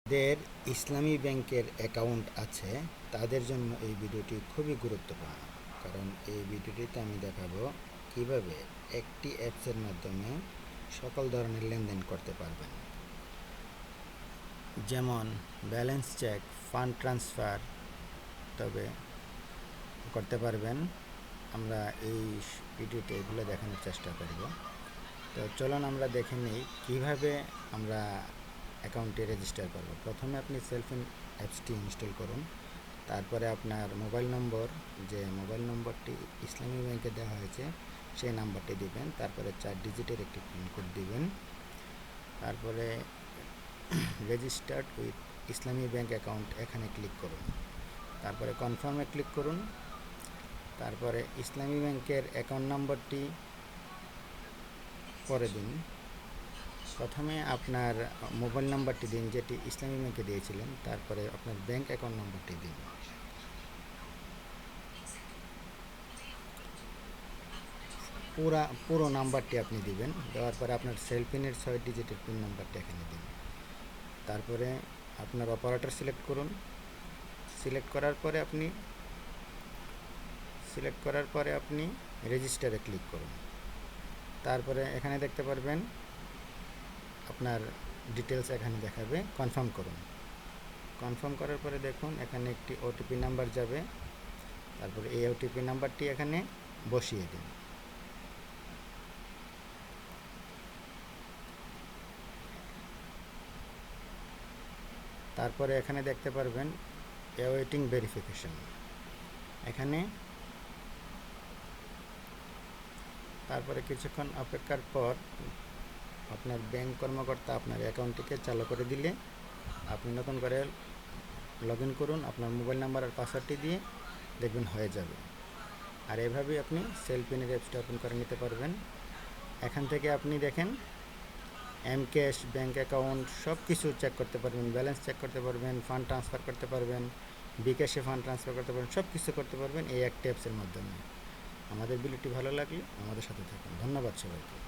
যাদের ইসলামী ব্যাংকের অ্যাকাউন্ট আছে তাদের জন্য এই ভিডিওটি খুবই গুরুত্বপূর্ণ। কারণ এই ভিডিওটিতে আমি দেখাবো কিভাবে একটি অ্যাপসের মাধ্যমে সকল ধরনের লেনদেন করতে পারবেন, যেমন ব্যালেন্স চেক, ফান্ড ট্রান্সফার তবে করতে পারবেন। আমরা এই ভিডিওতে এগুলো দেখানোর চেষ্টা করব। তো চলুন আমরা দেখে নিই কীভাবে আমরা অ্যাকাউন্টে রেজিস্টার করব। প্রথমে আপনি সেলফিন অ্যাপসটি ইনস্টল করুন। তারপরে আপনার মোবাইল নম্বর, যে মোবাইল নম্বরটি ইসলামী ব্যাংকে দেওয়া হয়েছে সেই নাম্বারটি দিবেন। তারপরে 4 ডিজিটের একটি পিনকোড দিবেন। তারপরে registered with Islami bank account এখানে ক্লিক করুন। তারপরে কনফার্মে ক্লিক করুন। তারপরে ইসলামী ব্যাংকের অ্যাকাউন্ট নম্বরটি পরে দিন। প্রথমে আপনার মোবাইল নাম্বারটি দিন যেটি ইসলামী ব্যাংকে দিয়েছিলেন। তারপরে আপনার ব্যাংক অ্যাকাউন্ট নাম্বারটি দিন। পুরো নাম্বারটি আপনি দিবেন। দেওয়ার পরে আপনার সেলফিনের 6 ডিজিটের পিন নাম্বারটি এখানে দিন। তারপরে আপনার অপারেটর সিলেক্ট করুন। সিলেক্ট করার পরে আপনি রেজিস্টারে ক্লিক করুন। তারপরে এখানে দেখতে পারবেন আপনার ডিটেলস এখানে দেখাবে। কনফার্ম করুন। কনফার্ম করার পরে দেখুন এখানে একটি ওটিপি নাম্বার যাবে। তারপরে এই ওটিপি নাম্বারটি এখানে বসিয়ে দিন। তারপরে এখানে দেখতে পারবেন অ্যাওয়েটিং ভেরিফিকেশন। এখানে তারপরে কিছুক্ষণ অপেক্ষার পর আপনার ব্যাংক কর্মকর্তা আপনার অ্যাকাউন্টটিকে চালু করে দিলে আপনি নতুন করে লগ ইন করুন। আপনার মোবাইল নাম্বার আর পাসওয়ার্ডটি দিয়ে দেখবেন হয়ে যাবে। আর এভাবেই আপনি সেলফিনের অ্যাপসটা ওপেন করে নিতে পারবেন। এখান থেকে আপনি দেখেন এমক্যাশ, ব্যাংক অ্যাকাউন্ট সব কিছু চেক করতে পারবেন, ব্যালেন্স চেক করতে পারবেন, ফান্ড ট্রান্সফার করতে পারবেন, বিকাশে ফান্ড ট্রান্সফার করতে পারবেন, সব কিছু করতে পারবেন এই একটা অ্যাপসের মাধ্যমে। আমাদের ভিডিওটি ভালো লাগলে আমাদের সাথে থাকুন। ধন্যবাদ সবাইকে।